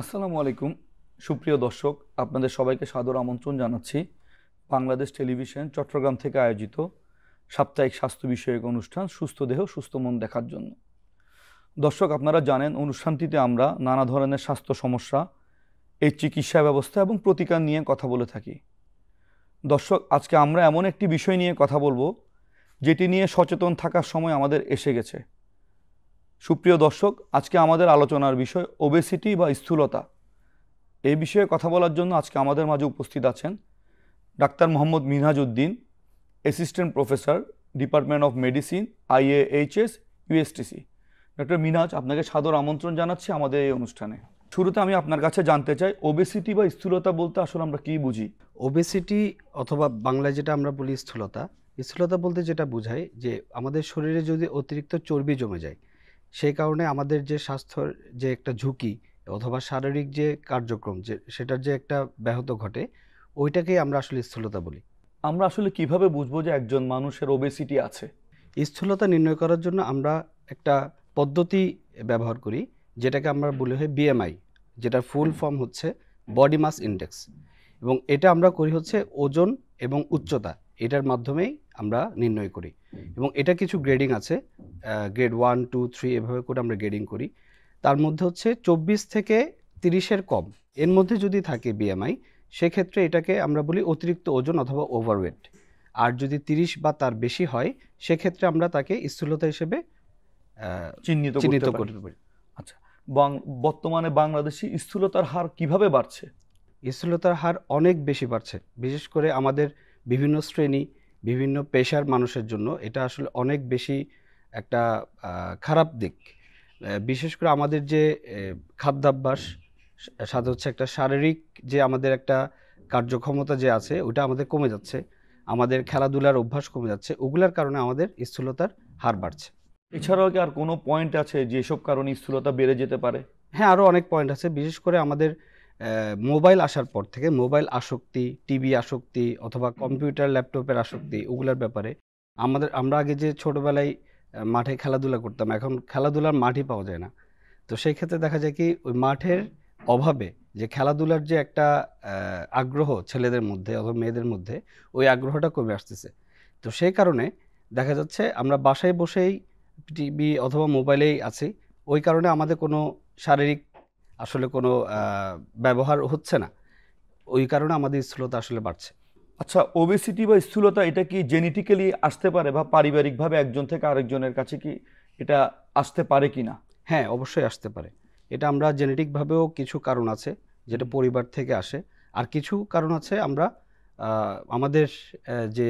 আসসালামু আলাইকুম সুপ্রিয় দর্শক, আপনাদের সবাইকে সাদর আমন্ত্রণ জানাচ্ছি বাংলাদেশ টেলিভিশন চট্টগ্রাম থেকে আয়োজিত সাপ্তাহিক স্বাস্থ্য বিষয়ক অনুষ্ঠান সুস্থ দেহ সুস্থ মন দেখার জন্য। দর্শক, আপনারা জানেন অনুষ্ঠানটিতে আমরা নানা ধরনের স্বাস্থ্য সমস্যা, এর চিকিৎসা ব্যবস্থা এবং প্রতিকার নিয়ে কথা বলে থাকি। দর্শক, আজকে আমরা এমন একটি বিষয় নিয়ে কথা বলবো যেটি নিয়ে সচেতন থাকার সময় আমাদের এসে গেছে। সুপ্রিয় দর্শক, আজকে আমাদের আলোচনার বিষয় ওবেসিটি বা স্থূলতা। এই বিষয়ে কথা বলার জন্য আজকে আমাদের মাঝে উপস্থিত আছেন doctor Mohammad Minhaj Uddin, assistant professor, department of medicine, IAHS, USTC। Doctor Minhaj, আপনাকে সাদর আমন্ত্রণ জানাচ্ছি আমাদের এই অনুষ্ঠানে। শুরুতে আমি আপনার কাছে জানতে চাই, ওবেসিটি বা স্থূলতা বলতে আসলে আমরা কি বুঝি? ওবেসিটি অথবা বাংলায় যেটা আমরা বলি স্থূলতা, স্থূলতা বলতে যেটা বোঝায় যে আমাদের শরীরে যদি অতিরিক্ত চর্বি জমে যায়, সেই কারণে আমাদের যে স্বাস্থ্যের যে একটা ঝুঁকি অথবা শারীরিক যে কার্যক্রম সেটার যে একটা ব্যাহত ঘটে, ওইটাকেই আমরা আসলে স্থূলতা বলি। আমরা আসলে কিভাবে বুঝবো যে একজন মানুষের ওবেসিটি আছে? স্থূলতা নির্ণয় করার জন্য আমরা একটা পদ্ধতি ব্যবহার করি, যেটাকে আমরা বলি হয় BMI, যেটার ফুল ফর্ম হচ্ছে বডি মাস ইন্ডেক্স, এবং এটা আমরা করি হচ্ছে ওজন এবং উচ্চতা, এটার মাধ্যমেই আমরা নির্ণয় করি। এবং এটা কিছু গ্রেডিং আছে, গ্রেড 1, 2, 3 এভাবে করে আমরা গ্রেডিং করি। তার মধ্যে হচ্ছে 24 থেকে 30-এর কম, এর মধ্যে যদি থাকে BMI, সেক্ষেত্রে এটাকে আমরা বলি অতিরিক্ত ওজন অথবা ওভারওয়েট। আর যদি 30 বা তার বেশি হয়, সেক্ষেত্রে আমরা তাকে স্থূলতা হিসেবে চিহ্নিত করতে পারি। আচ্ছা, বর্তমানে বাংলাদেশি স্থূলতার হার কিভাবে বাড়ছে? স্থূলতার হার অনেক বেশি বাড়ছে, বিশেষ করে আমাদের বিভিন্ন শ্রেণী, বিভিন্ন পেশার মানুষের জন্য এটা আসলে অনেক বেশি একটা খারাপ দিক। বিশেষ করে আমাদের যে খাদ্যাভ্যাস, সাথে হচ্ছে একটা শারীরিক যে আমাদের একটা কার্যক্ষমতা যে আছে, ওটা আমাদের কমে যাচ্ছে, আমাদের খেলাধুলার অভ্যাস কমে যাচ্ছে, ওগুলার কারণে আমাদের স্থূলতার হার বাড়ছে। এছাড়াও কি আর কোনো পয়েন্ট আছে যেসব কারণে স্থূলতা বেড়ে যেতে পারে? হ্যাঁ, আরও অনেক পয়েন্ট আছে। বিশেষ করে আমাদের মোবাইল আসার পর থেকে মোবাইল আসক্তি, টিভি আসক্তি অথবা কম্পিউটার ল্যাপটপের আসক্তি, ওগুলার ব্যাপারে আমরা আগে যে ছোটোবেলায় মাঠে খেলাধুলা করতাম, এখন খেলাধুলার মাঠই পাওয়া যায় না। তো সেই ক্ষেত্রে দেখা যায় কি, ওই মাঠের অভাবে যে খেলাধুলার যে একটা আগ্রহ ছেলেদের মধ্যে অথবা মেয়েদের মধ্যে, ওই আগ্রহটা কমে আসতেছে। তো সেই কারণে দেখা যাচ্ছে আমরা বাসায় বসেই টিভি অথবা মোবাইলেই আছি, ওই কারণে আমাদের কোনো শারীরিক আসলে কোনো ব্যবহার হচ্ছে না, ওই কারণে আমাদের স্থূলতা আসলে বাড়ছে। আচ্ছা, ওবেসিটি বা স্থূলতা এটা কি জেনেটিক্যালি আসতে পারে বা পারিবারিকভাবে একজন থেকে আরেকজনের কাছে কি এটা আসতে পারে কি না? হ্যাঁ, অবশ্যই আসতে পারে। এটা আমরা জেনেটিকভাবেও কিছু কারণ আছে যেটা পরিবার থেকে আসে, আর কিছু কারণ আছে আমরা আমাদের যে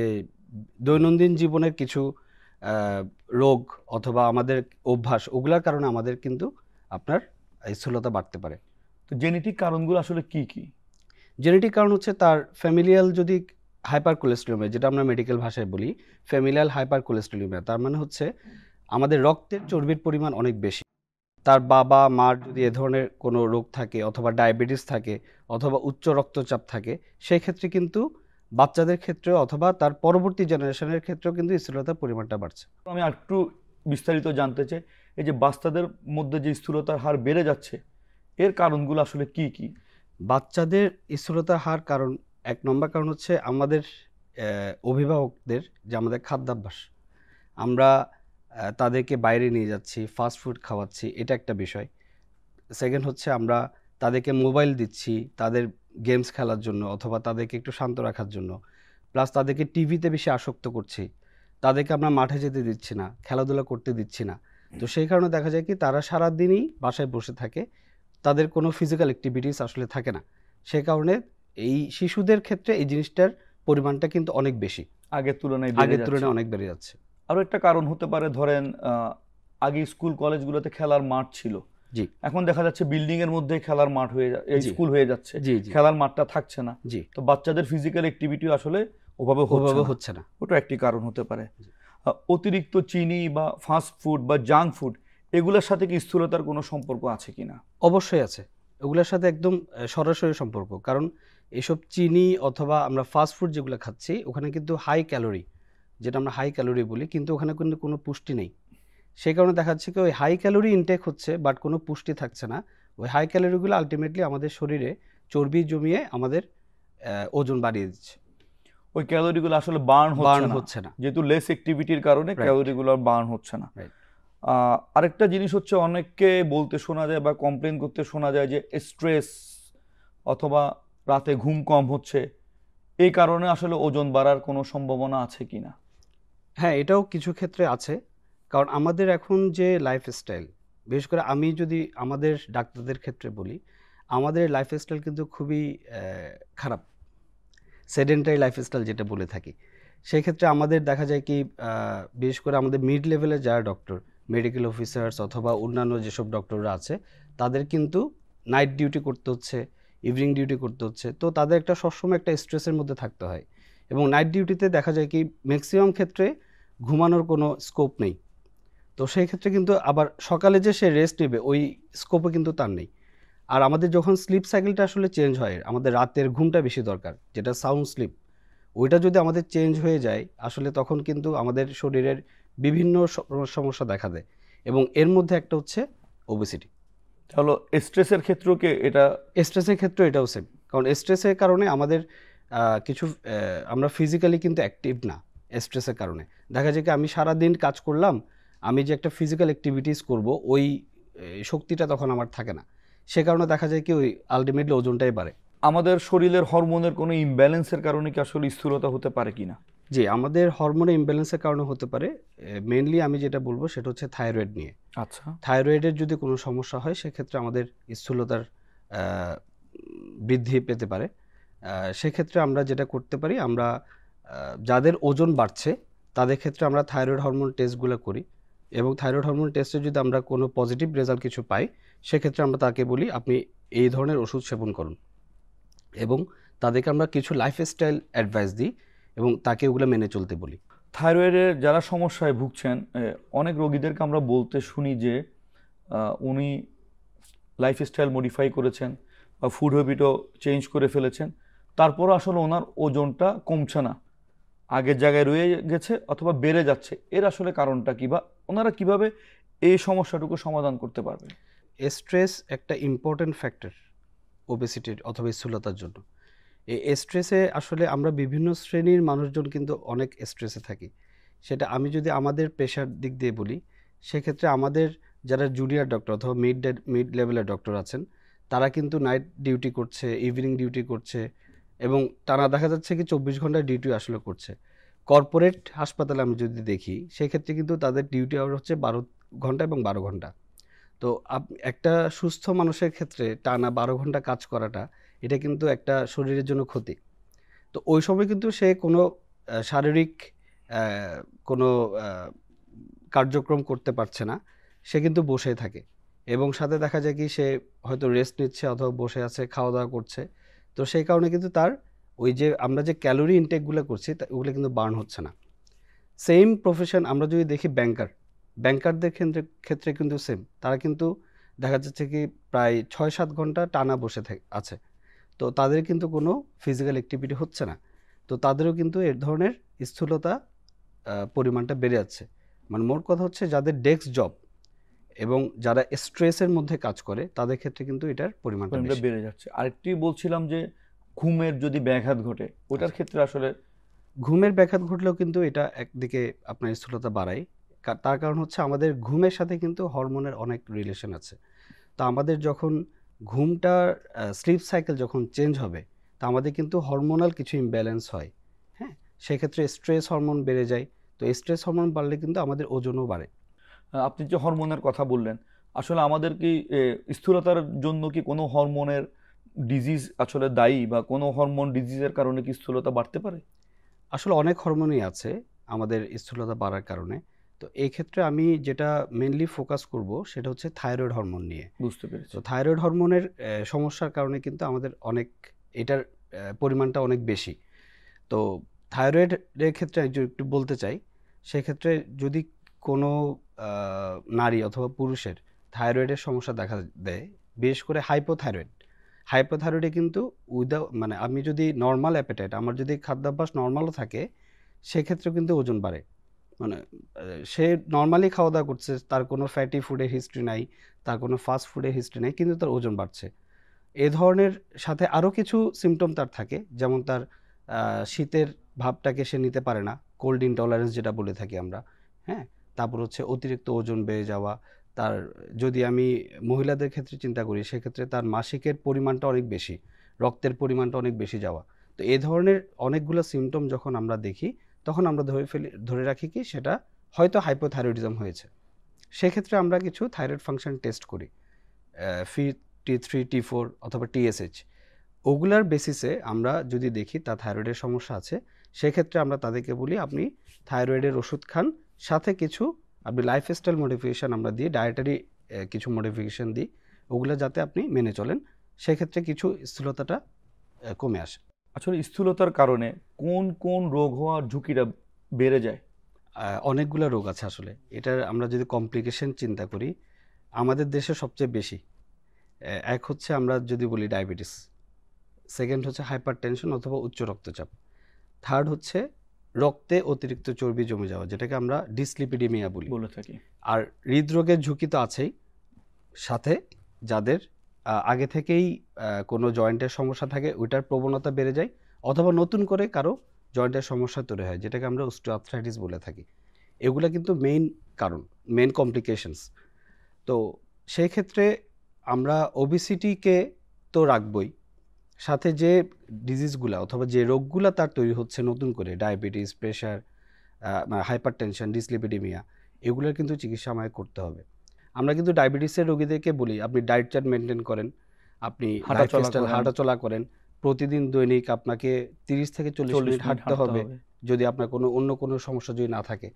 দৈনন্দিন জীবনের কিছু রোগ অথবা আমাদের অভ্যাস, ওগুলার কারণে আমাদের কিন্তু আপনার স্থূলতা বাড়তে পারে। তো জেনেটিক কারণগুলো আসলে কি কি? জেনেটিক কারণ হচ্ছে তার ফ্যামিলিয়াল যদি হাইপার কোলেস্টেরোলিয়া, যেটা আমরা মেডিকেল ভাষায় বলি ফ্যামিলিয়াল হাইপার কোলেস্টেরোলিয়া, তার মানে হচ্ছে আমাদের রক্তের চর্বির পরিমাণ অনেক বেশি। তার বাবা মার যদি এ ধরনের কোনো রোগ থাকে অথবা ডায়াবেটিস থাকে অথবা উচ্চ রক্তচাপ থাকে, সেই ক্ষেত্রে কিন্তু বাচ্চাদের ক্ষেত্রে অথবা তার পরবর্তী জেনারেশনের ক্ষেত্রেও কিন্তু স্থূলতার পরিমাণটা বাড়ছে। আমি একটু বিস্তারিত জানতে চাই, এই যে বাচ্চাদের মধ্যে যে স্থূলতার হার বেড়ে যাচ্ছে, এর কারণগুলো আসলে কি কি? বাচ্চাদের স্থূলতার হার কারণ, এক নম্বর কারণ হচ্ছে আমাদের অভিভাবকদের যে আমাদের খাদ্যাভ্যাস, আমরা তাদেরকে বাইরে নিয়ে যাচ্ছি, ফাস্ট ফুড খাওয়াচ্ছি, এটা একটা বিষয়। সেকেন্ড হচ্ছে আমরা তাদেরকে মোবাইল দিচ্ছি তাদের গেমস খেলার জন্য অথবা তাদেরকে একটু শান্ত রাখার জন্য, প্লাস তাদেরকে টিভিতে বেশি আসক্ত করছি, তাদেরকে আমরা মাঠে যেতে দিচ্ছি না, খেলাধুলা করতে দিচ্ছি না। তো সেই কারণে দেখা যায় কি, তারা সারাদিনই বাসায় বসে থাকে, তাদের কোনো ফিজিক্যাল অ্যাক্টিভিটিস আসলে থাকে না। সে কারণে এই শিশুদের ক্ষেত্রে এই জিনিসটার পরিমাণটা কিন্তু অনেক বেশি, আগের তুলনায় অনেক বেড়ে যাচ্ছে। আরও একটা কারণ হতে পারে, ধরেন আগে স্কুল কলেজগুলোতে খেলার মাঠ ছিল, জি, এখন দেখা যাচ্ছে বিল্ডিং এর মধ্যে খেলার মাঠ হয়ে স্কুল হয়ে যাচ্ছে, জি জি, খেলার মাঠটা থাকছে না। জি, তো বাচ্চাদের ফিজিক্যাল অ্যাক্টিভিটিও আসলে ওভাবে হচ্ছে না। ওটা একটি কারণ হতে পারে। অতিরিক্ত চিনি বা ফাস্ট ফুড বা জাঙ্ক ফুড, এগুলোর সাথে কি স্থূলতার কোনো সম্পর্ক আছে কিনা? অবশ্যই আছে, ওগুলোর সাথে একদম সরাসরি সম্পর্ক। কারণ এসব চিনি অথবা আমরা ফাস্ট ফুড যেগুলো খাচ্ছি, ওখানে কিন্তু হাই ক্যালোরি, যেটা আমরা হাই ক্যালোরি বলি, কিন্তু ওখানে কিন্তু কোনো পুষ্টি নেই। সেই কারণে দেখা যাচ্ছে কি ওই হাই ক্যালোরি ইনটেক হচ্ছে বাট কোনো পুষ্টি থাকছে না, ওই হাই ক্যালোরিগুলো আলটিমেটলি আমাদের শরীরে চর্বি জমিয়ে আমাদের ওজন বাড়িয়ে দিচ্ছে, ওই ক্যালোরিগুলো আসলে বার্ন হচ্ছে না, যেহেতু লেস অ্যাক্টিভিটির কারণে ক্যালোরিগুলো বার্ন হচ্ছে না। আরেকটা জিনিস হচ্ছে, অনেককে বলতে শোনা যায় বা কমপ্লেন করতে শোনা যায় যে স্ট্রেস অথবা রাতে ঘুম কম হচ্ছে, এই কারণে আসলে ওজন বাড়ার কোনো সম্ভাবনা আছে কিনা? হ্যাঁ, এটাও কিছু ক্ষেত্রে আছে, কারণ আমাদের এখন যে লাইফস্টাইল, বিশেষ করে আমি যদি আমাদের ডাক্তারদের ক্ষেত্রে বলি, আমাদের লাইফস্টাইল কিন্তু খুবই খারাপ, সেডেন্টারি লাইফস্টাইল যেটা বলে থাকি। সেই ক্ষেত্রে আমাদের দেখা যায় কি, বিশেষ করে আমাদের মিড লেভেলের যারা ডক্টর, মেডিকেল অফিসার্স অথবা অন্যান্য যেসব ডক্টররা আছে, তাদের কিন্তু নাইট ডিউটি করতে হচ্ছে, ইভিনিং ডিউটি করতে হচ্ছে। তো তাদের একটা সবসময় একটা স্ট্রেসের মধ্যে থাকতে হয়, এবং নাইট ডিউটিতে দেখা যায় কি ম্যাক্সিমাম ক্ষেত্রে ঘুমানোর কোনো স্কোপ নেই। তো সেই ক্ষেত্রে কিন্তু আবার সকালে যে সে রেস্ট নেবে ওই স্কোপও কিন্তু তার নেই। আর আমাদের যখন স্লিপ সাইকেলটা আসলে চেঞ্জ হয়, আমাদের রাতের ঘুমটা বেশি দরকার, যেটা সাউন্ড স্লিপ, ওইটা যদি আমাদের চেঞ্জ হয়ে যায় আসলে তখন কিন্তু আমাদের শরীরের বিভিন্ন সমস্যা দেখা দেয়, এবং এর মধ্যে একটা হচ্ছে ওবেসিটি। তাহলে স্ট্রেসের ক্ষেত্রেও কি এটা? স্ট্রেসের ক্ষেত্রে এটাও সেম, কারণ স্ট্রেসের কারণে আমাদের কিছু আমরা ফিজিক্যালি কিন্তু অ্যাক্টিভ না। স্ট্রেসের কারণে দেখা যায় কি আমি সারাদিন কাজ করলাম, আমি যে একটা ফিজিক্যাল অ্যাক্টিভিটিস করব ওই শক্তিটা তখন আমার থাকে না, সে কারণে দেখা যায় কি ওই আলটিমেটলি ওজনটাই বাড়ে। আমাদের শরীরের হরমোনের কোনো ইমব্যালেন্সের কারণে কি আসলে স্থূলতা হতে পারে কিনা? জি, আমাদের হরমোনের ইমব্যালেন্সের কারণে হতে পারে। মেইনলি আমি যেটা বলবো সেটা হচ্ছে থাইরয়েড নিয়ে। আচ্ছা, থাইরয়েডের যদি কোনো সমস্যা হয় সেক্ষেত্রে আমাদের স্থূলতার বৃদ্ধি পেতে পারে। সেক্ষেত্রে আমরা যেটা করতে পারি, আমরা যাদের ওজন বাড়ছে তাদের ক্ষেত্রে আমরা থাইরয়েড হরমোন টেস্টগুলো করি, এবং থাইরয়েড হরমোন টেস্টে যদি আমরা কোনো পজিটিভ রেজাল্ট কিছু পাই, সেক্ষেত্রে আমরা তাকে বলি আপনি এই ধরনের ওষুধ সেবন করুন, এবং তাদেরকে আমরা কিছু লাইফস্টাইল অ্যাডভাইস দিই এবং তাকে ওগুলো মেনে চলতে বলি। থাইরয়েডের যারা সমস্যায় ভুগছেন, অনেক রোগীদেরকে আমরা বলতে শুনি যে উনি লাইফস্টাইল মডিফাই করেছেন বা ফুড হ্যাবিটও চেঞ্জ করে ফেলেছেন, তারপরও আসলে ওনার ওজনটা কমছে না, আগের জায়গায় রয়ে গেছে অথবা বেড়ে যাচ্ছে। এর আসলে কারণটা কী, বা ওনারা কিভাবে এই সমস্যাটুকু সমাধান করতে পারবেন? স্ট্রেস একটা ইম্পর্টেন্ট ফ্যাক্টর ওবেসিটির অথবা স্থূলতার জন্য। এই স্ট্রেসে আসলে আমরা বিভিন্ন শ্রেণীর মানুষজন কিন্তু অনেক স্ট্রেসে থাকি। সেটা আমি যদি আমাদের পেশার দিক দিয়ে বলি, সেক্ষেত্রে আমাদের যারা জুনিয়র ডক্টর অথবা মিড লেভেলের ডক্টর আছেন, তারা কিন্তু নাইট ডিউটি করছে, ইভিনিং ডিউটি করছে, এবং টানা দেখা যাচ্ছে কি 24 ঘন্টা ডিউটি আসলে করছে। কর্পোরেট হাসপাতালে আমি যদি দেখি, সেক্ষেত্রে কিন্তু তাদের ডিউটি আওয়ার হচ্ছে 12 ঘন্টা এবং 12 ঘন্টা। তো একটা সুস্থ মানুষের ক্ষেত্রে টানা 12 ঘন্টা কাজ করাটা, এটা কিন্তু একটা শরীরের জন্য ক্ষতি। তো ওই সময় কিন্তু সে কোনো শারীরিক কোনো কার্যক্রম করতে পারছে না, সে কিন্তু বসে থাকে, এবং সাথে দেখা যায় কি সে হয়তো রেস্ট নিচ্ছে অথবা বসে আছে, খাওয়া দাওয়া করছে। তো সেই কারণে কিন্তু তার ওই যে আমরা যে ক্যালোরি ইনটেকগুলো করছি ওগুলো কিন্তু বার্ন হচ্ছে না। সেম প্রফেশন আমরা যদি দেখি ব্যাংকারদের ক্ষেত্রে কিন্তু সেম, তারা কিন্তু দেখা যাচ্ছে কি প্রায় 6-7 ঘন্টা টানা বসে আছে, তো তাদের কিন্তু কোনো ফিজিক্যাল অ্যাক্টিভিটি হচ্ছে না, তো তাদেরও কিন্তু এর ধরনের স্থূলতা পরিমাণটা বেড়ে যাচ্ছে। মানে মোট কথা হচ্ছে যাদের ডেস্ক জব এবং যারা স্ট্রেসের মধ্যে কাজ করে তাদের ক্ষেত্রে কিন্তু এটার পরিমাণটা বেড়ে যাচ্ছে। আরেকটি বলছিলাম যে ঘুমের যদি ব্যাঘাত ঘটে, ওটার ক্ষেত্রে আসলে? ঘুমের ব্যাঘাত ঘটলেও কিন্তু এটা একদিকে আপনার স্থূলতা বাড়ায়। তার কারণ হচ্ছে আমাদের ঘুমের সাথে কিন্তু হরমোনের অনেক রিলেশন আছে। তো আমাদের যখন ঘুমটার স্লিপ সাইকেল যখন চেঞ্জ হবে, তা আমাদের কিন্তু হরমোনাল কিছু ইমব্যালেন্স হয়। হ্যাঁ, সেক্ষেত্রে স্ট্রেস হরমোন বেড়ে যায়। তো স্ট্রেস হরমোন বাড়লে কিন্তু আমাদের ওজনও বাড়ে। আপনি যে হরমোনের কথা বললেন, আসলে আমাদের কি স্থূলতার জন্য কি কোনো হরমোনের ডিজিজ আসলে দায়ী, বা কোনো হরমোন ডিজিজের কারণে কি স্থূলতা বাড়তে পারে? আসলে অনেক হরমোনই আছে আমাদের স্থূলতা বাড়ার কারণে। তো এই ক্ষেত্রে আমি যেটা মেনলি ফোকাস করব সেটা হচ্ছে থাইরয়েড হরমোন নিয়ে। বুঝতে পেরেছি। তো থাইরয়েড হরমোনের সমস্যার কারণে কিন্তু আমাদের অনেক এটার পরিমাণটা অনেক বেশি। তো থাইরয়েডের ক্ষেত্রে একটু বলতে চাই, সেক্ষেত্রে যদি কোনো নারী অথবা পুরুষের থাইরয়েডের সমস্যা দেখা দেয়, বিশেষ করে হাইপোথাইরয়েডে কিন্তু মানে আমি যদি নর্মাল অ্যাপেটাইট, আমার যদি খাদ্যাভ্যাস নর্মালও থাকে, সেক্ষেত্রেও কিন্তু ওজন বাড়ে। মানে সে নর্মালি খাওয়া দাওয়া করছে, তার কোনো ফ্যাটি ফুডের হিস্ট্রি নাই, তার কোনো ফাস্ট ফুডের হিস্ট্রি নাই, কিন্তু তার ওজন বাড়ছে। এ ধরনের সাথে আরও কিছু সিমটম তার থাকে, যেমন তার শীতের ভাবটাকে সে নিতে পারে না, কোল্ড ইনটলারেন্স যেটা বলে থাকি আমরা, হ্যাঁ। তারপর হচ্ছে অতিরিক্ত ওজন বেড়ে যাওয়া, তার যদি আমি মহিলাদের ক্ষেত্রে চিন্তা করি সেক্ষেত্রে তার মাসিকের পরিমাণটা অনেক বেশি, রক্তের পরিমাণটা অনেক বেশি যাওয়া। তো এ ধরনের অনেকগুলো সিমটম যখন আমরা দেখি তখন আমরা ধরে রাখি কি সেটা হয়তো হাইপোথাইরয়েডিজম হয়েছে। সেক্ষেত্রে আমরা কিছু থাইরয়েড ফাংশন টেস্ট করি, T3 T4 অথবা TSH। ওগুলার বেসিসে আমরা যদি দেখি তার থাইরয়েডের সমস্যা আছে, সেক্ষেত্রে আমরা তাদেরকে বলি আপনি থাইরয়েডের ওষুধ খান, সাথে কিছু আপনি লাইফস্টাইল মডিফিকেশান আমরা দিই, ডায়েটারি কিছু মডিফিকেশান দিই, ওগুলো যাতে আপনি মেনে চলেন, সেক্ষেত্রে কিছু স্থূলতাটা কমে আসে। আসলে স্থূলতার কারণে কোন কোন রোগ হওয়ার ঝুঁকিটা বেড়ে যায়? অনেকগুলো রোগ আছে আসলে। এটার আমরা যদি কমপ্লিকেশন চিন্তা করি, আমাদের দেশে সবচেয়ে বেশি এক হচ্ছে আমরা যদি বলি ডায়াবেটিস, সেকেন্ড হচ্ছে হাইপার টেনশন অথবা উচ্চ রক্তচাপ, থার্ড হচ্ছে রক্তে অতিরিক্ত চর্বি জমে যাওয়া, যেটাকে আমরা ডিসলিপিডিমিয়া বলে থাকি। আর হৃদরোগের ঝুঁকি তো আছেই, সাথে যাদের আগে থেকেই কোনো জয়েন্টের সমস্যা থাকে ওইটার প্রবণতা বেড়ে যায়, অথবা নতুন করে কারো জয়েন্টের সমস্যা তৈরি হয়, যেটাকে আমরা অস্টিওআর্থ্রাইটিস বলে থাকি। এগুলো কিন্তু মেইন কারণ, মেইন কমপ্লিকেশনস। তো সেই ক্ষেত্রে আমরা ওবেসিটিকে তো রাখবই, সাথে যে ডিজিজগুলা অথবা যে রোগগুলা তার তৈরি হচ্ছে নতুন করে, diabetes, pressure, hyper tension, dyslipidaemia, এগুলোর কিন্তু চিকিৎসা আমায় করতে হবে। আমরা কিন্তু ডায়াবেটিসের রোগীদেরকে বলি আপনি ডায়েট চার্ট মেনটেন করেন, আপনি হাঁটাচলা করেন, প্রতিদিন দৈনিক আপনাকে 30 থেকে 40 মিনিট হাঁটতে হবে যদি আপনার অন্য কোনো সমস্যা যদি না থাকে।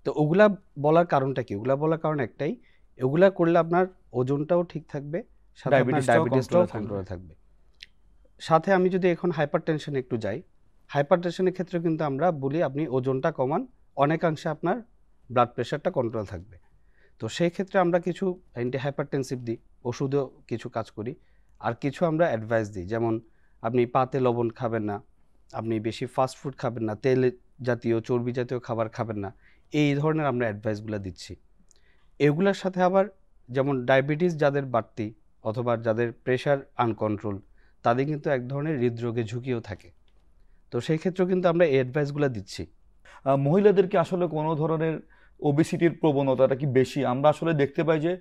তো ওগুলা বলার কারণটা কি? ওগুলা বলার কারণ একটাই, এগুলা করলে আপনার ওজনটাও ঠিক থাকবে, সাথে আপনার ডায়াবেটিসটাও কন্ট্রোলে থাকবে। সাথে আমি যদি এখন হাইপার টেনশনে একটু যাই, হাইপার টেনশনের ক্ষেত্রে কিন্তু আমরা বলি আপনি ওজনটা কমান, অনেকাংশে আপনার ব্লাড প্রেশারটা কন্ট্রোল থাকবে। তো সেই ক্ষেত্রে আমরা কিছু অ্যান্টি হাইপারটেনসিভ দিই, ওষুধেও কিছু কাজ করি, আর কিছু আমরা অ্যাডভাইস দিই, যেমন আপনি পাতে লবণ খাবেন না, আপনি বেশি ফাস্ট ফুড খাবেন না, তেল জাতীয় চর্বি জাতীয় খাবার খাবেন না, এই ধরনের আমরা অ্যাডভাইসগুলো দিচ্ছি। এগুলোর সাথে আবার যেমন ডায়াবেটিস যাদের বাড়তি অথবা যাদের প্রেশার আনকন্ট্রোল, তাদের কিন্তু এক ধরনের হৃদরোগের ঝুঁকিও থাকে। তো সেই ক্ষেত্রেও কিন্তু আমরা এই অ্যাডভাইসগুলো দিচ্ছি। মহিলাদেরকে আসলে কোনো ধরনের ওবেসিটির প্রবণতাটা কি বেশি? আমরা আসলে দেখতে পাই যে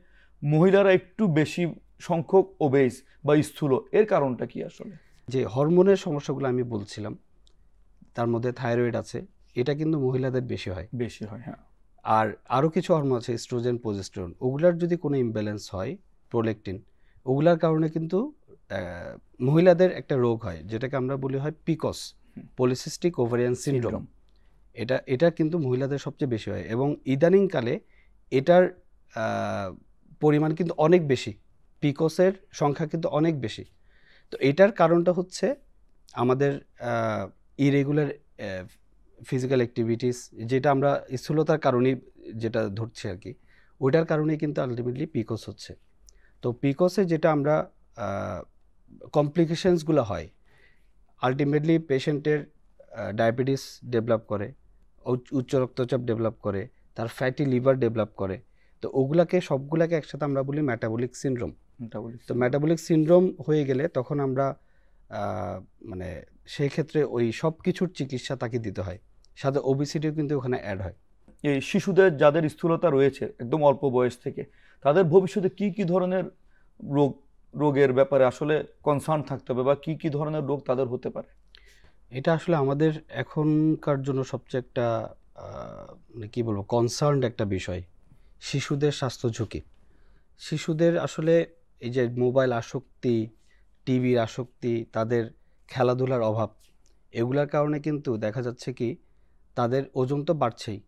মহিলারা একটু বেশি সংখ্যক ওবেস বা স্থূল, এর কারণটা কি আসলে? যে হরমোনের সমস্যাগুলো আমি বলছিলাম, তার মধ্যে থাইরয়েড আছে, এটা কিন্তু মহিলাদের বেশি হয়। হ্যাঁ। আর আরও কিছু হরমোন আছে, এস্ট্রোজেন, প্রজেস্টেরন, ওগুলার যদি কোনো ইমব্যালেন্স হয়, প্রোলেকটিন, ওগুলার কারণে কিন্তু মহিলাদের একটা রোগ হয়, যেটাকে আমরা বলি হয় পিকস, পলিসিস্টিক ওভারিয়ান সিনড্রোম। এটা কিন্তু মহিলাদের সবচেয়ে বেশি হয়, এবং ইদানিংকালে এটার পরিমাণ কিন্তু অনেক বেশি, পিকসের সংখ্যা কিন্তু অনেক বেশি। তো এটার কারণটা হচ্ছে আমাদের ইরেগুলার ফিজিক্যাল অ্যাক্টিভিটিস, যেটা আমরা স্থূলতার কারণেই যেটা ধরছি আর কি, ওইটার কারণেই কিন্তু আলটিমেটলি পিকস হচ্ছে। তো পিকসে যেটা আমরা কমপ্লিকেশনসগুলো হয়, আলটিমেটলি পেশেন্টের ডায়াবেটিস ডেভেলপ করে, উচ্চ রক্তচাপ ডেভেলপ করে, তার ফ্যাটি লিভার ডেভেলপ করে। তো ওগুলাকে সবগুলাকে একসাথে আমরা বলি মেটাবলিক সিনড্রোম। তো মেটাবলিক সিনড্রোম হয়ে গেলে তখন আমরা মানে সেই ক্ষেত্রে ওই সব কিছুর চিকিৎসা তাকে দিতে হয়, সাথে ওবেসিটিও কিন্তু ওখানে অ্যাড হয়। এই শিশুদের যাদের স্থূলতা রয়েছে একদম অল্প বয়স থেকে, তাদের ভবিষ্যতে কি কি ধরনের রোগের ব্যাপারে আসলে কনসার্ন থাকতে হবে, বা কি কি ধরনের রোগ তাদের হতে পারে? এটা আসলে আমাদের এখনকার জন্য সবচেয়ে একটা মানে কী বলবো, কনসার্নড একটা বিষয়, শিশুদের স্বাস্থ্য ঝুঁকি। শিশুদের আসলে এই যে মোবাইল আসক্তি, টিভির আসক্তি, তাদের খেলাধুলার অভাব, এগুলার কারণে কিন্তু দেখা যাচ্ছে কি তাদের ওজন তো বাড়ছেই,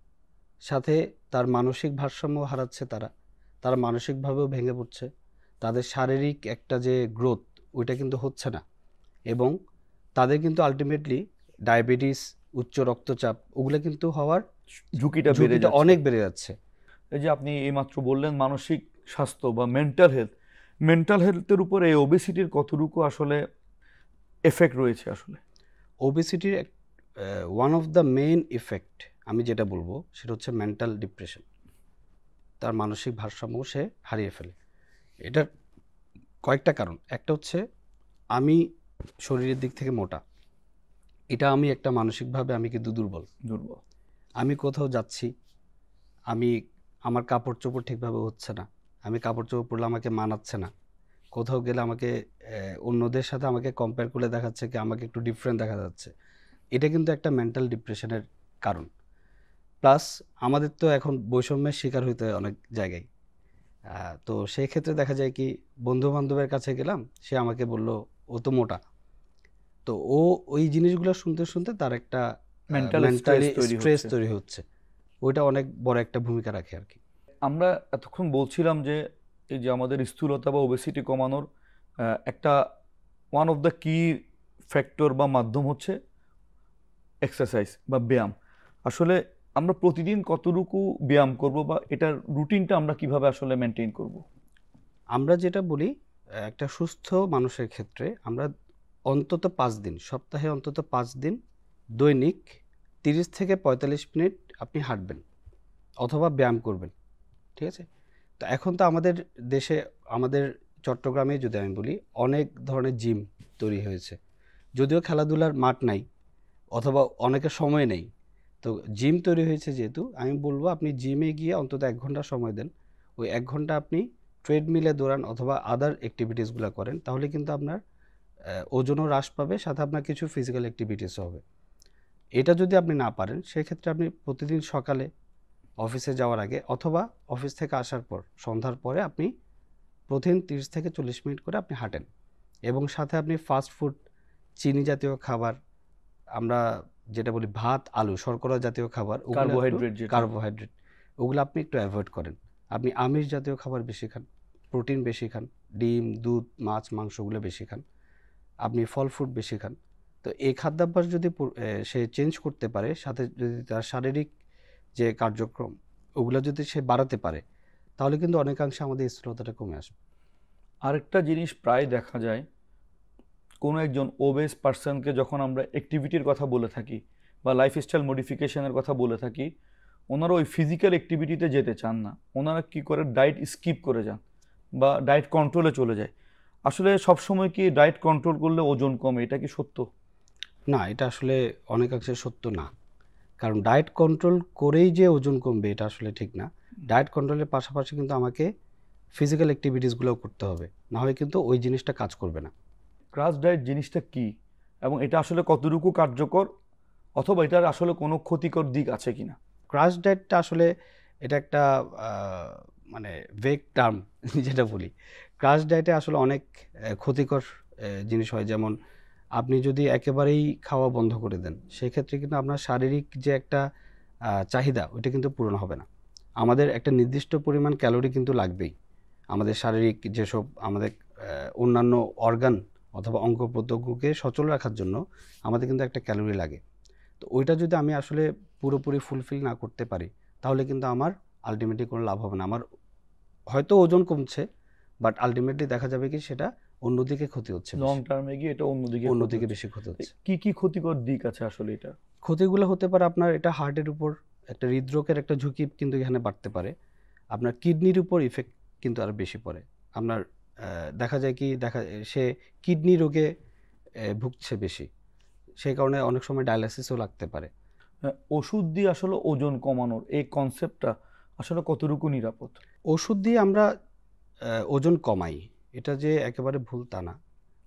সাথে তার মানসিক ভারসাম্য হারাচ্ছে, তারা মানসিকভাবেও ভেঙে পড়ছে, তাদের শারীরিক একটা যে গ্রোথ ওইটা কিন্তু হচ্ছে না, এবং তাদের কিন্তু আলটিমেটলি ডায়াবেটিস, উচ্চ রক্তচাপ, ওগুলো কিন্তু হওয়ার ঝুঁকিটা অনেক বেড়ে যাচ্ছে। এই যে আপনি এইমাত্র বললেন মানসিক স্বাস্থ্য বা মেন্টাল হেলথের উপরে এই ওবেসিটির কতটুকু আসলে এফেক্ট রয়েছে? আসলে ওবেসিটির one of the main effect আমি যেটা বলবো সেটা হচ্ছে মেন্টাল ডিপ্রেশন। তার মানসিক ভারসাম্য সে হারিয়ে ফেলে। এটার কয়েকটা কারণ। একটা হচ্ছে আমি শরীরের দিক থেকে মোটা, এটা আমি একটা মানসিকভাবে আমি কিন্তু দুর্বল। দুর্বল। আমি কোথাও যাচ্ছি, আমি আমার কাপড় চোপড় ঠিকভাবে হচ্ছে না, আমি কাপড় চোপড় পরলে আমাকে মানাচ্ছে না, কোথাও গেলে আমাকে অন্যদের সাথে আমাকে কম্পেয়ার করে দেখাচ্ছে কি আমাকে একটু ডিফারেন্ট দেখা যাচ্ছে। এটা কিন্তু একটা মেন্টাল ডিপ্রেশনের কারণ। প্লাস আমাদের তো এখন বৈষম্যের শিকার হইতে হয় অনেক জায়গায়। তো সেই ক্ষেত্রে দেখা যায় কি বন্ধু বান্ধবের কাছে গেলাম, সে আমাকে বলল ও তো মোটা, তো ও ওই জিনিসগুলো শুনতে শুনতে তার একটা মেন্টাল মেন্টালি তৈরি স্ট্রেস হচ্ছে। তৈরি হচ্ছে। ওইটা অনেক বড় একটা ভূমিকা রাখে আর কি। আমরা এতক্ষণ বলছিলাম যে এই যে আমাদের স্থূলতা বা ওবেসিটি কমানোর একটা ওয়ান অফ দ্য কি ফ্যাক্টর বা মাধ্যম হচ্ছে এক্সারসাইজ বা ব্যায়াম। আসলে আমরা প্রতিদিন কতটুকু ব্যায়াম করব বা এটার রুটিনটা আমরা কিভাবে আসলে মেনটেন করব? আমরা যেটা বলি একটা সুস্থ মানুষের ক্ষেত্রে আমরা অন্তত 5 দিন, সপ্তাহে অন্তত 5 দিন দৈনিক 30 থেকে 45 মিনিট আপনি হাঁটবেন অথবা ব্যায়াম করবেন। ঠিক আছে? তো এখন তো আমাদের দেশে, আমাদের চট্টগ্রামে যদি আমি বলি, অনেক ধরনের জিম তৈরি হয়েছে। যদিও খেলাধুলার মাঠ নাই অথবা অনেকের সময় নেই, তো জিম তৈরি হয়েছে যেহেতু আমি বলবো আপনি জিমে গিয়ে অন্তত 1 ঘন্টা সময় দেন। ওই 1 ঘন্টা আপনি ট্রেডমিলে দৌড়ান অথবা আদার অ্যাক্টিভিটিসগুলো করেন, তাহলে কিন্তু আপনার ওজনও হ্রাস পাবে, সাথে আপনার কিছু ফিজিক্যাল অ্যাক্টিভিটিসও হবে। এটা যদি আপনি না পারেন সেক্ষেত্রে আপনি প্রতিদিন সকালে অফিসে যাওয়ার আগে অথবা অফিস থেকে আসার পর সন্ধ্যার পরে আপনি প্রতিদিন 30 থেকে 40 মিনিট করে আপনি হাঁটেন, এবং সাথে আপনি ফাস্ট ফুড, চিনি জাতীয় খাবার, আমরা যেটা বলি ভাত, আলু, শর্করা জাতীয় খাবার, কার্বোহাইড্রেট যেটা। কার্বোহাইড্রেট, ওগুলো আপনি একটু অ্যাভয়েড করেন। আপনি আমিষ জাতীয় খাবার বেশি খান, প্রোটিন বেশি খান, ডিম, দুধ, মাছ, মাংসগুলো বেশি খান, আপনি ফল ফ্রুট বেশি খান। তো এই খাদ্যাভ্যাস যদি সে চেঞ্জ করতে পারে, সাথে যদি তার শারীরিক যে কার্যক্রম ওগুলো যদি সে বাড়াতে পারে, তাহলে কিন্তু অনেকাংশে আমাদের স্থূলতাটা কমে আসবে। আরেকটা জিনিস প্রায় দেখা যায়, কোনো একজন ওবেস পার্সনকে যখন আমরা অ্যাক্টিভিটির কথা বলে থাকি বা লাইফস্টাইল মডিফিকেশনের কথা বলে থাকি, ওনারা ওই ফিজিক্যাল অ্যাক্টিভিটিতে যেতে চান না। ওনারা কি করে, ডায়েট স্কিপ করে যান বা ডায়েট কন্ট্রোলে চলে যায়। আসলে সবসময় কি ডায়েট কন্ট্রোল করলে ওজন কমে, এটা কি সত্য? না, এটা আসলে অনেকাংশে সত্য না। কারণ ডায়েট কন্ট্রোল করেই যে ওজন কমবে এটা আসলে ঠিক না। ডায়েট কন্ট্রোলের পাশাপাশি কিন্তু আমাকে ফিজিক্যাল অ্যাক্টিভিটিসগুলোও করতে হবে, না হয় কিন্তু ওই জিনিসটা কাজ করবে না। ক্রাশ ডায়েট জিনিসটা কি এবং এটা আসলে কতটুকু কার্যকর, অথবা এটার আসলে কোনো ক্ষতিকর দিক আছে কিনা? ক্রাশ ডায়েটটা আসলে এটা একটা মানে ভেগ টার্ম যেটা বলি। ক্রাশ ডায়েটে আসলে অনেক ক্ষতিকর জিনিস হয়। যেমন আপনি যদি একেবারেই খাওয়া বন্ধ করে দেন, সেক্ষেত্রে কিন্তু আপনার শারীরিক যে একটা চাহিদা ওইটা কিন্তু পূরণ হবে না। আমাদের একটা নির্দিষ্ট পরিমাণ ক্যালোরি কিন্তু লাগবেই। আমাদের শারীরিক যেসব আমাদের অন্যান্য অর্গান অথবা অঙ্গ প্রত্যঙ্গকে সচল রাখার জন্য আমাদের কিন্তু একটা ক্যালোরি লাগে। তো ওইটা যদি আমি আসলে পুরোপুরি ফুলফিল না করতে পারি, তাহলে কিন্তু আমার আলটিমেটলি কোনো লাভ হবে না। আমার হয়তো ওজন কমছে, বাট আলটিমেটলি দেখা যাবে কি সেটা অন্যদিকে ক্ষতি হচ্ছে, লং টার্মে গিয়ে এটা অন্যদিকে অন্যদিকে বেশি ক্ষতি হচ্ছে। কি কি ক্ষতিকর দিক আছে আসলে এটা? ক্ষতিগুলো হতে পারে আপনার এটা হার্টের উপর, একটা হৃদরোগের একটা ঝুঁকি কিন্তু এখানে বাড়তে পারে। আপনার কিডনির উপর ইফেক্ট কিন্তু আরও বেশি পড়ে। আপনার দেখা যায় কি সে কিডনি রোগে ভুগছে বেশি, সেই কারণে অনেক সময় ডায়ালাইসিসও লাগতে পারে। ওষুধ দিয়ে আসলে ওজন কমানোর এই কনসেপ্টটা আসলে কতটুকু নিরাপদ? ওষুধ দিয়ে আমরা ওজন কমাই, এটা যে একেবারে ভুল তা না।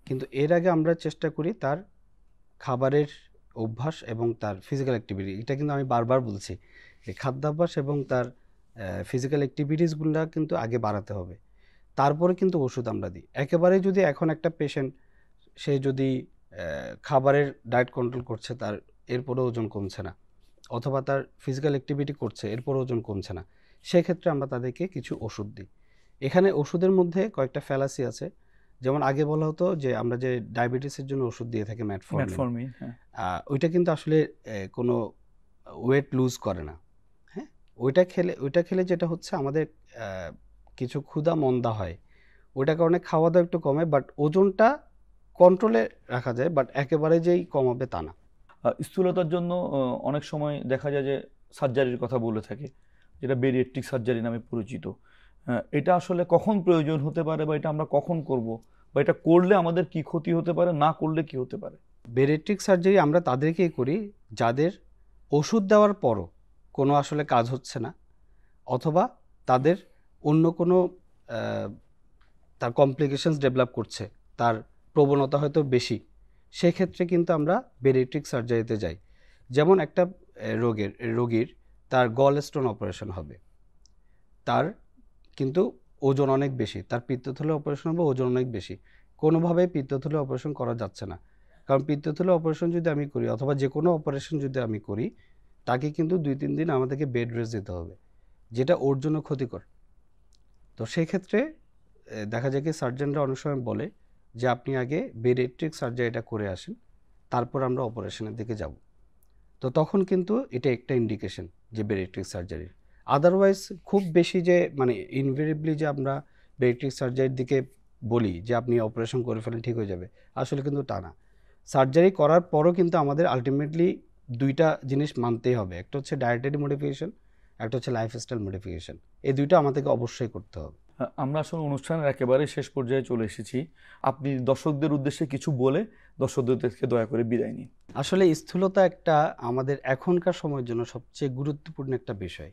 কিন্তু এর আগে আমরা চেষ্টা করি তার খাবারের অভ্যাস এবং তার ফিজিক্যাল অ্যাক্টিভিটি, এটা কিন্তু আমি বারবার বলছি যে খাদ্যাভ্যাস এবং তার ফিজিক্যাল অ্যাক্টিভিটিসগুলো কিন্তু আগে বাড়াতে হবে, তারপরে কিন্তু ওষুধ আমরা দিই। একেবারে যদি এখন একটা পেশেন্ট সে যদি খাবারের ডায়েট কন্ট্রোল করছে, তার এরপরে ওজন কমছে না, অথবা তার ফিজিক্যাল অ্যাক্টিভিটি করছে এরপরে ওজন কমছে না, সেক্ষেত্রে আমরা তাদেরকে কিছু ওষুধ দিই। এখানে ওষুধের মধ্যে কয়েকটা ফ্যালাসি আছে। যেমন আগে বলা হতো যে আমরা যে ডায়াবেটিসের জন্য ওষুধ দিয়ে থাকি মেটফর্মিন, হ্যাঁ। ওইটা কিন্তু আসলে কোনো ওয়েট লুজ করে না। হ্যাঁ, ওইটা খেলে যেটা হচ্ছে আমাদের কিছু ক্ষুধা মন্দা হয়, ওইটার কারণে খাওয়া দাওয়া একটু কমে, বাট ওজনটা কন্ট্রোলে রাখা যায়, বাট একেবারে যেই কমাবে তা না। স্থূলতার জন্য অনেক সময় দেখা যায় যে সার্জারির কথা বলে থাকে, যেটা বেরিয়েট্রিক সার্জারি নামে পরিচিত। এটা আসলে কখন প্রয়োজন হতে পারে, বা এটা আমরা কখন করব, বা এটা করলে আমাদের কি ক্ষতি হতে পারে, না করলে কি হতে পারে? বেরিয়েট্রিক সার্জারি আমরা তাদেরকেই করি যাদের ওষুধ দেওয়ার পরও কোনো আসলে কাজ হচ্ছে না, অথবা তাদের অন্য কোনো তার কমপ্লিকেশনস ডেভেলপ করছে, তার প্রবণতা হয়তো বেশি, সেক্ষেত্রে কিন্তু আমরা বেরিয়েট্রিক সার্জারিতে যাই। যেমন একটা রোগীর তার গল স্টোন অপারেশন হবে, তার কিন্তু ওজন অনেক বেশি, তার পিত্তথলি অপারেশন হবে, ওজন অনেক বেশি, কোনোভাবেই পিত্তথলি অপারেশন করা যাচ্ছে না। কারণ পিত্তথলি অপারেশন যদি আমি করি, অথবা যে কোনো অপারেশন যদি আমি করি, তাকে কিন্তু 2-3 দিন আমাদেরকে বেড রেস্ট দিতে হবে, যেটা ওর জন্য ক্ষতিকর। তো সেক্ষেত্রে দেখা যায় কি সার্জনরা অনেক সময় বলে যে আপনি আগে বেরিয়েট্রিক সার্জারিটা করে আসেন, তারপর আমরা অপারেশনের দিকে যাব। তো তখন কিন্তু এটা একটা ইন্ডিকেশন যে বেরিয়েট্রিক সার্জারির। আদারওয়াইজ খুব বেশি যে মানে ইনভেরিয়েবলি যে আমরা বেরিয়েট্রিক সার্জারির দিকে বলি যে আপনি অপারেশন করে ফেলেন ঠিক হয়ে যাবে, আসলে কিন্তু তা না। সার্জারি করার পরও কিন্তু আমাদের আলটিমেটলি দুইটা জিনিস মানতেই হবে, একটা হচ্ছে ডায়েটারি মডিফিকেশন, একটা হচ্ছে লাইফস্টাইল মডিফিকেশন। এই দুইটা আমাদেরকে অবশ্যই করতে হবে। আমরা আসলে অনুষ্ঠানের একেবারে শেষ পর্যায়ে চলে এসেছি। আপনি দর্শকদের উদ্দেশ্যে কিছু বলে দর্শকদেরকে দয়া করে বিদায় নিন। আসলে স্থূলতা একটা আমাদের এখনকার সময়ের জন্য সবচেয়ে গুরুত্বপূর্ণ একটা বিষয়,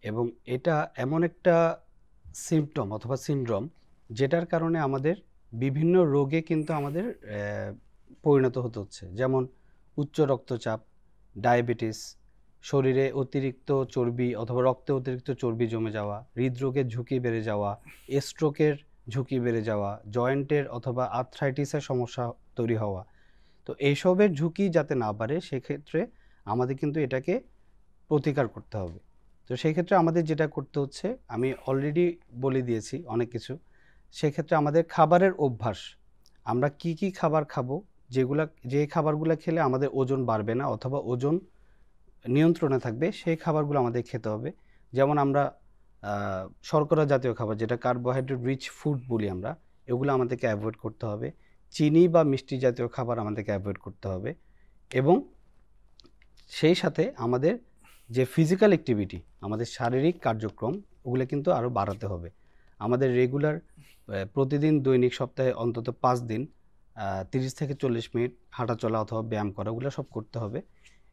এবং এটা এমন একটা সিমটম অথবা সিনড্রোম যেটার কারণে আমাদের বিভিন্ন রোগে কিন্তু আমাদের পরিণত হতে হচ্ছে। যেমন উচ্চ রক্তচাপ, ডায়াবেটিস, শরীরে অতিরিক্ত চর্বি অথবা রক্তে অতিরিক্ত চর্বি জমে যাওয়া, হৃদরোগের ঝুঁকি বেড়ে যাওয়া, স্ট্রোকের ঝুঁকি বেড়ে যাওয়া, জয়েন্টের অথবা আর্থ্রাইটিসের সমস্যা তৈরি হওয়া। তো এইসবের ঝুঁকি যাতে না বাড়ে সেক্ষেত্রে আমাদের কিন্তু এটাকে প্রতিকার করতে হবে। তো সেই ক্ষেত্রে আমাদের যেটা করতে হচ্ছে, আমি অলরেডি বলে দিয়েছি অনেক কিছু। সেক্ষেত্রে আমাদের খাবারের অভ্যাস, আমরা কি কি খাবার খাবো, যে খাবারগুলো খেলে আমাদের ওজন বাড়বে না অথবা ওজন নিয়ন্ত্রণে থাকবে, সেই খাবারগুলো আমাদের খেতে হবে। যেমন আমরা শর্করা জাতীয় খাবার, যেটা কার্বোহাইড্রেট রিচ ফুড বলি আমরা, এগুলো আমাদেরকে অ্যাভয়েড করতে হবে। চিনি বা মিষ্টি জাতীয় খাবার আমাদেরকে অ্যাভয়েড করতে হবে। এবং সেই সাথে আমাদের যে ফিজিক্যাল অ্যাক্টিভিটি, আমাদের শারীরিক কার্যক্রম, ওগুলো কিন্তু আরও বাড়াতে হবে। আমাদের রেগুলার প্রতিদিন দৈনিক সপ্তাহে অন্তত 5 দিন 30 থেকে 40 মিনিট হাঁটাচলা অথবা ব্যায়াম করা, ওগুলো সব করতে হবে।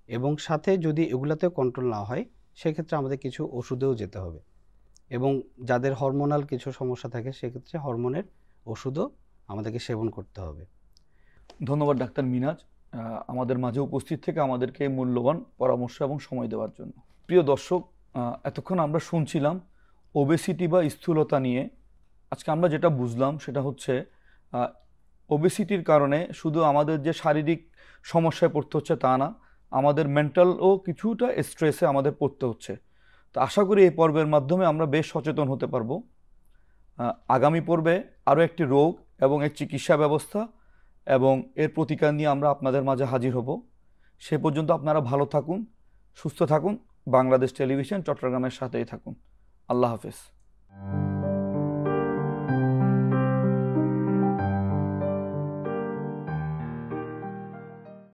এবং সাথে যদি এগুলাতেও কন্ট্রোল না হয়, সেক্ষেত্রে আমাদের কিছু ওষুধেও যেতে হবে। এবং যাদের হরমোনাল কিছু সমস্যা থাকে, সেক্ষেত্রে হরমোনের ওষুধও আমাদেরকে সেবন করতে হবে। ধন্যবাদ ডাক্তার মিনাজ, আমাদের মাঝে উপস্থিত থেকে আমাদেরকে মূল্যবান পরামর্শ এবং সময় দেওয়ার জন্য। প্রিয় দর্শক, এতক্ষণ আমরা শুনছিলাম ওবেসিটি বা স্থূলতা নিয়ে। আজকে আমরা যেটা বুঝলাম সেটা হচ্ছে ওবেসিটির কারণে শুধু আমাদের যে শারীরিক সমস্যায় পড়তে হচ্ছে তা না, আমাদের মেন্টালও কিছুটা স্ট্রেসে আমাদের পড়তে হচ্ছে। তো আশা করি এই পর্বের মাধ্যমে আমরা বেশ সচেতন হতে পারবো। আগামী পর্বে আরও একটি রোগ এবং এর চিকিৎসা ব্যবস্থা এবং এর প্রতিকার নিয়ে আমরা আপনাদের মাঝে হাজির হব। সে পর্যন্ত আপনারা ভালো থাকুন, সুস্থ থাকুন, বাংলাদেশ টেলিভিশন চট্টগ্রামের সাথেই থাকুন। আল্লাহ হাফেজ।